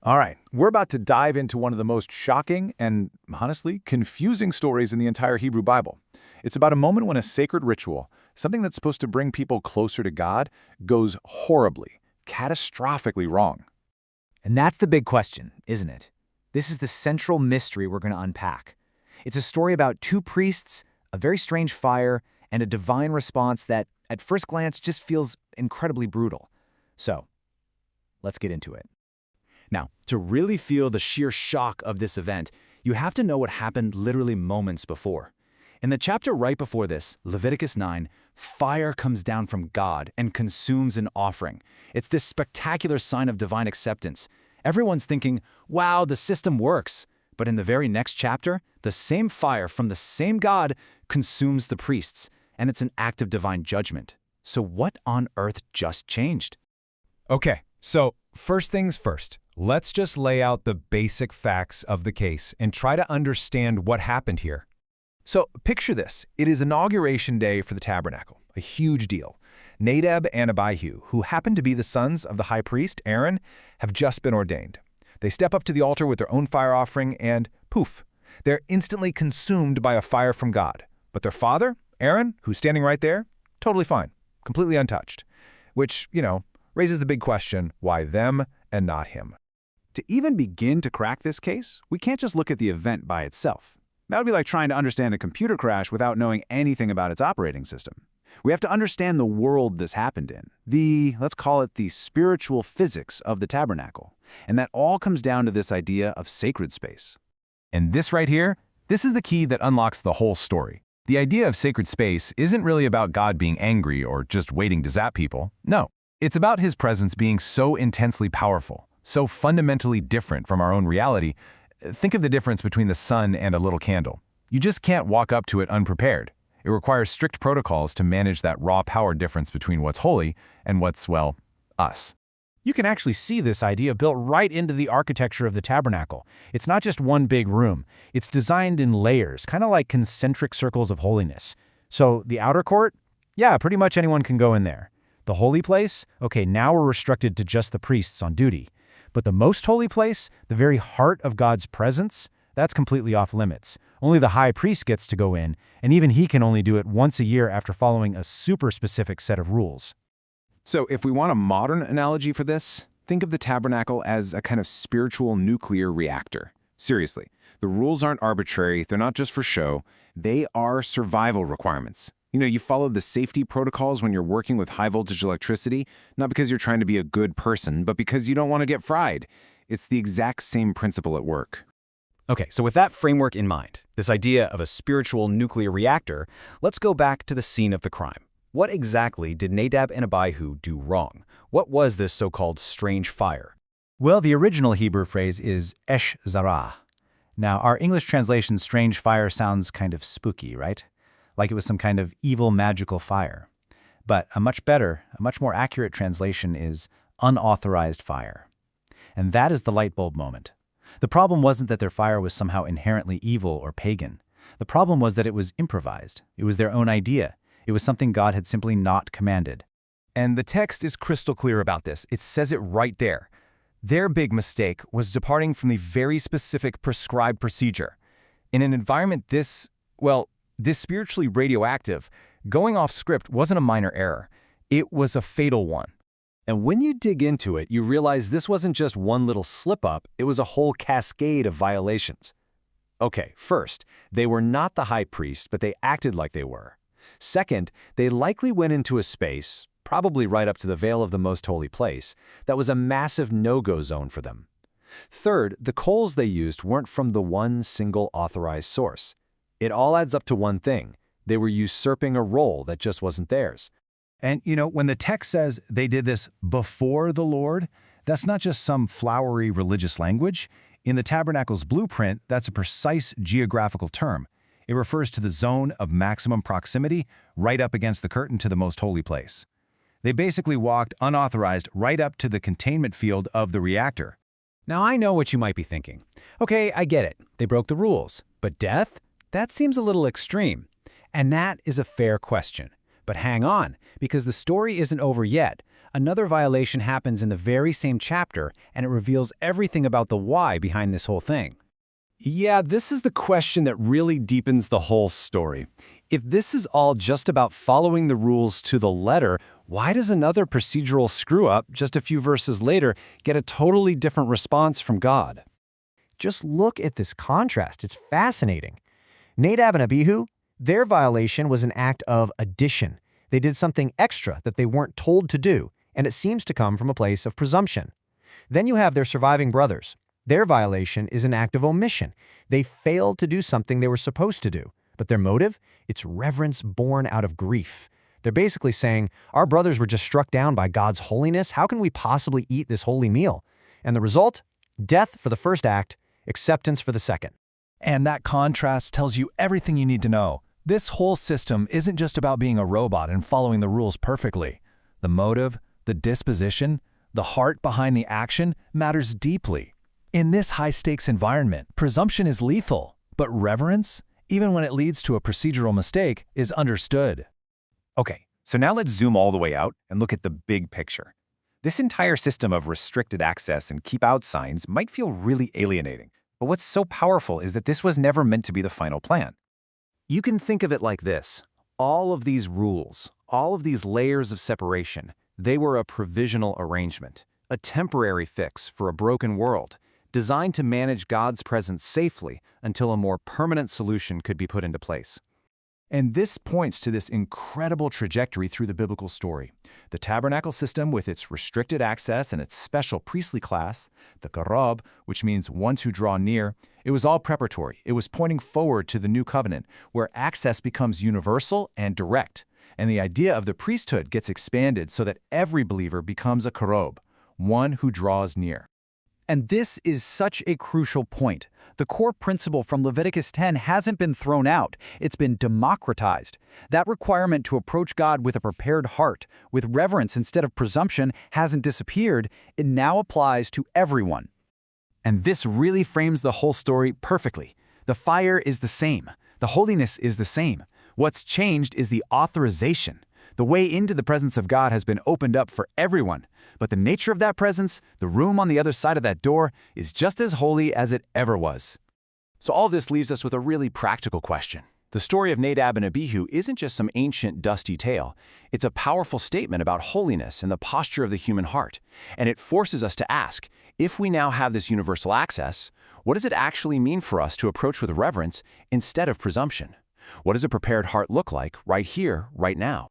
All right, we're about to dive into one of the most shocking and, honestly, confusing stories in the entire Hebrew Bible. It's about a moment when a sacred ritual, something that's supposed to bring people closer to God, goes horribly, catastrophically wrong. And that's the big question, isn't it? This is the central mystery we're going to unpack. It's a story about two priests, a very strange fire, and a divine response that, at first glance, just feels incredibly brutal. So, let's get into it. Now, to really feel the sheer shock of this event, you have to know what happened literally moments before. In the chapter right before this, Leviticus 9, fire comes down from God and consumes an offering. It's this spectacular sign of divine acceptance. Everyone's thinking, wow, the system works. But in the very next chapter, the same fire from the same God consumes the priests, and it's an act of divine judgment. So what on earth just changed? Okay, so first things first. Let's just lay out the basic facts of the case and try to understand what happened here. So picture this. It is Inauguration Day for the tabernacle, a huge deal. Nadab and Abihu, who happen to be the sons of the high priest, Aaron, have just been ordained. They step up to the altar with their own fire offering and, poof, they're instantly consumed by a fire from God. But their father, Aaron, who's standing right there, totally fine, completely untouched. Which, raises the big question, why them and not him? To even begin to crack this case, we can't just look at the event by itself. That would be like trying to understand a computer crash without knowing anything about its operating system. We have to understand the world this happened in, let's call it the spiritual physics of the tabernacle. And that all comes down to this idea of sacred space. And this right here, this is the key that unlocks the whole story. The idea of sacred space isn't really about God being angry or just waiting to zap people. No, it's about his presence being so intensely powerful, so fundamentally different from our own reality. Think of the difference between the sun and a little candle. You just can't walk up to it unprepared. It requires strict protocols to manage that raw power difference between what's holy and what's, well, us. You can actually see this idea built right into the architecture of the tabernacle. It's not just one big room. It's designed in layers, kind of like concentric circles of holiness. So the outer court? Yeah, pretty much anyone can go in there. The holy place? Okay, now we're restricted to just the priests on duty. But the most holy place, the very heart of God's presence, that's completely off limits. Only the high priest gets to go in, and even he can only do it once a year after following a super specific set of rules. So if we want a modern analogy for this, think of the tabernacle as a kind of spiritual nuclear reactor. Seriously, the rules aren't arbitrary, they're not just for show, they are survival requirements. You follow the safety protocols when you're working with high-voltage electricity, not because you're trying to be a good person, but because you don't want to get fried. It's the exact same principle at work. Okay, so with that framework in mind, this idea of a spiritual nuclear reactor, let's go back to the scene of the crime. What exactly did Nadab and Abihu do wrong? What was this so-called strange fire? Well, the original Hebrew phrase is esh zarah. Now, our English translation strange fire sounds kind of spooky, right? Like it was some kind of evil magical fire. But a much more accurate translation is unauthorized fire. And that is the light bulb moment. The problem wasn't that their fire was somehow inherently evil or pagan. The problem was that it was improvised. It was their own idea. It was something God had simply not commanded. And the text is crystal clear about this. It says it right there. Their big mistake was departing from the very specific prescribed procedure. In an environment this spiritually radioactive, going off script wasn't a minor error. It was a fatal one. And when you dig into it, you realize this wasn't just one little slip-up, it was a whole cascade of violations. Okay, first, they were not the high priest, but they acted like they were. Second, they likely went into a space, probably right up to the veil of the most holy place, that was a massive no-go zone for them. Third, the coals they used weren't from the one single authorized source. It all adds up to one thing. They were usurping a role that just wasn't theirs. And when the text says they did this before the Lord, that's not just some flowery religious language. In the tabernacle's blueprint, that's a precise geographical term. It refers to the zone of maximum proximity right up against the curtain to the most holy place. They basically walked unauthorized right up to the containment field of the reactor. Now I know what you might be thinking. Okay, I get it. They broke the rules. But death? That seems a little extreme. And that is a fair question. But hang on, because the story isn't over yet. Another violation happens in the very same chapter, and it reveals everything about the why behind this whole thing. Yeah, this is the question that really deepens the whole story. If this is all just about following the rules to the letter, why does another procedural screw-up just a few verses later get a totally different response from God? Just look at this contrast. It's fascinating. Nadab and Abihu, their violation was an act of addition. They did something extra that they weren't told to do, and it seems to come from a place of presumption. Then you have their surviving brothers. Their violation is an act of omission. They failed to do something they were supposed to do. But their motive? It's reverence born out of grief. They're basically saying, our brothers were just struck down by God's holiness. How can we possibly eat this holy meal? And the result? Death for the first act, acceptance for the second. And that contrast tells you everything you need to know. This whole system isn't just about being a robot and following the rules perfectly. The motive, the disposition, the heart behind the action matters deeply. In this high-stakes environment, presumption is lethal, but reverence, even when it leads to a procedural mistake, is understood. Okay, so now let's zoom all the way out and look at the big picture. This entire system of restricted access and keep-out signs might feel really alienating, but what's so powerful is that this was never meant to be the final plan. You can think of it like this. All of these rules, all of these layers of separation, they were a provisional arrangement, a temporary fix for a broken world, designed to manage God's presence safely until a more permanent solution could be put into place. And this points to this incredible trajectory through the biblical story. The tabernacle system with its restricted access and its special priestly class, the karab, which means ones who draw near, it was all preparatory. It was pointing forward to the new covenant, where access becomes universal and direct. And the idea of the priesthood gets expanded so that every believer becomes a karab, one who draws near. And this is such a crucial point. The core principle from Leviticus 10 hasn't been thrown out, it's been democratized. That requirement to approach God with a prepared heart, with reverence instead of presumption, hasn't disappeared. It now applies to everyone. And this really frames the whole story perfectly. The fire is the same. The holiness is the same. What's changed is the authorization. The way into the presence of God has been opened up for everyone. But the nature of that presence, the room on the other side of that door, is just as holy as it ever was. So all this leaves us with a really practical question. The story of Nadab and Abihu isn't just some ancient, dusty tale. It's a powerful statement about holiness and the posture of the human heart. And it forces us to ask, if we now have this universal access, what does it actually mean for us to approach with reverence instead of presumption? What does a prepared heart look like right here, right now?